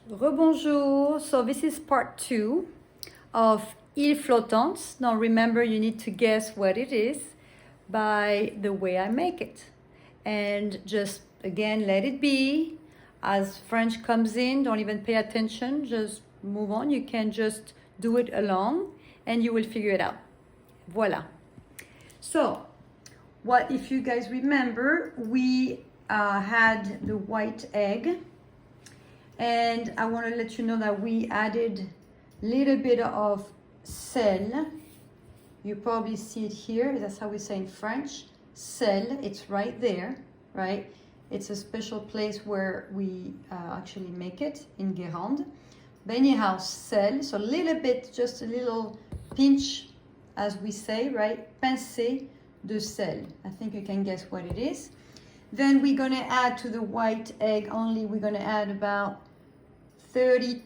Rebonjour. So this is part 2 of île flottante. Now remember, you need to guess what it is by the way I make it. And just again, let it be. As French comes in, don't even pay attention. Just move on. You can just do it along and you will figure it out. Voila. So, what if you guys remember, we had the white egg. And I want to let you know that we added a little bit of sel. You probably see it here. That's how we say in French. Sel. It's right there, right? It's a special place where we actually make it in Guérande. But anyhow, sel. So a little bit, just a little pinch, as we say, right? Pincée de sel. I think you can guess what it is. Then we're going to add to the white egg only, we're going to add about 30,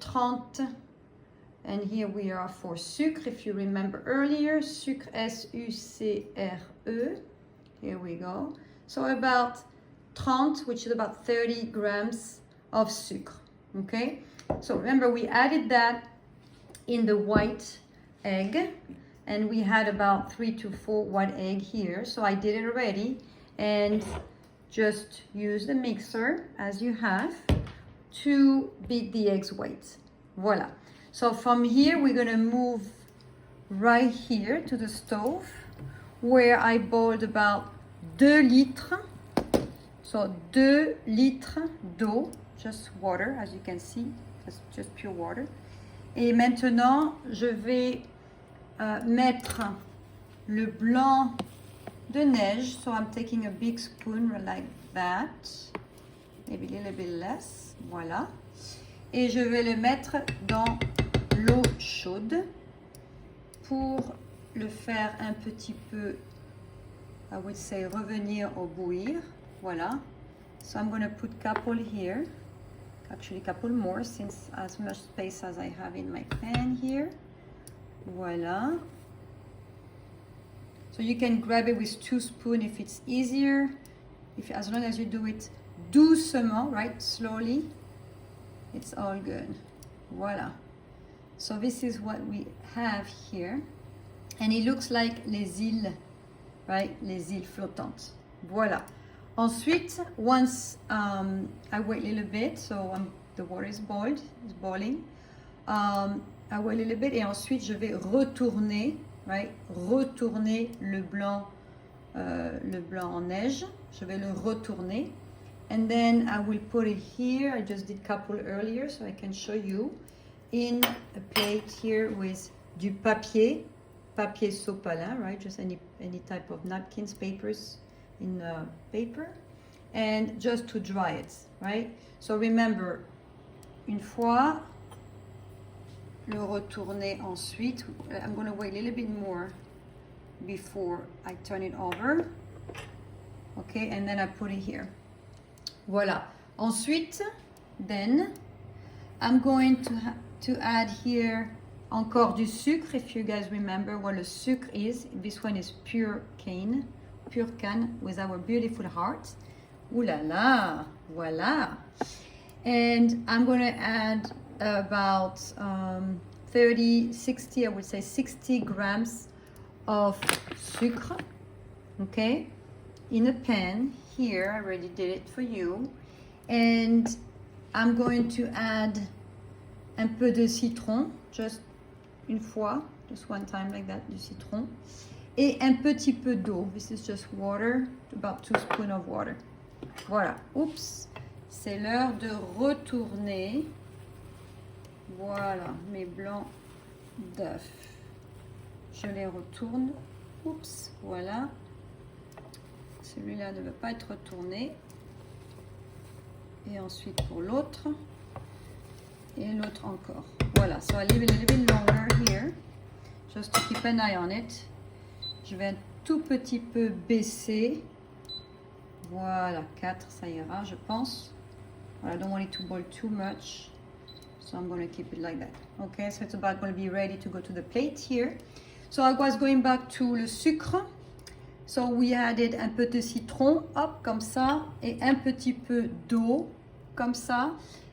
and here we are for sucre, if you remember earlier, sucre, S-U-C-R-E, here we go. So about 30, which is about 30 grams of sucre, okay? So remember, we added that in the white egg, and we had about 3 to 4 white egg here, so I did it already, and just use the mixer as you have to beat the eggs weight. Voila. So from here, we're gonna move right here to the stove where I boiled about 2 litres. So 2 litres d'eau, just water, as you can see, just pure water. Et maintenant, je vais mettre le blanc de neige. So I'm taking a big spoon like that, maybe a little bit less. Voilà. Et je vais le mettre dans l'eau chaude pour le faire un petit peu, I would say, revenir au bouillir. Voilà. So I'm going to put couple here. Actually, couple more, since as much space as I have in my pan here. Voilà. So you can grab it with 2 spoons if it's easier. As long as you do it doucement, right? Slowly, it's all good. Voila. So this is what we have here. And it looks like les îles, right? Les îles flottantes. Voila. Ensuite, once I wait a little bit, so the water is boiled, it's boiling. I wait a little bit, et ensuite je vais retourner, right? Retourner le blanc en neige. Je vais le retourner. And then I will put it here. I just did couple earlier, so I can show you. In a plate here with du papier sopalin, right? Just any type of napkins, papers in paper. And just to dry it, right? So remember, une fois, le retourner ensuite. I'm going to wait a little bit more before I turn it over. Okay, and then I put it here. Voilà. Ensuite, then, I'm going to add here encore du sucre. If you guys remember what le sucre is, this one is pure cane with our beautiful heart. Ooh la la, voila. And I'm going to add about 60, I would say 60 grams of sucre, okay, in a pan. Here, I already did it for you. And I'm going to add un peu de citron, just une fois, just one time like that, du citron. Et un petit peu d'eau. This is just water, about 2 spoons of water. Voilà. Oups, c'est l'heure de retourner. Voilà, mes blancs d'œufs. Je les retourne. Oups, voilà. Celui-là ne veut pas être retourné. Et ensuite pour l'autre. Et l'autre encore. Voilà, so I leave it a little bit longer here. Just to keep an eye on it. Je vais un tout petit peu baisser. Voilà, 4, ça ira, je pense. Voilà, I don't want it to boil too much. So I'm going to keep it like that. Okay, so it's about going to be ready to go to the plate here. So I was going back to le sucre. So we added un peu de citron, hop, comme ça, et un petit peu d'eau, comme ça.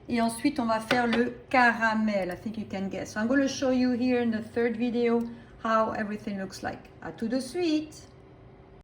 Et ensuite, on va faire le caramel. I think you can guess. So I'm going to show you here in the third video how everything looks like. À tout de suite.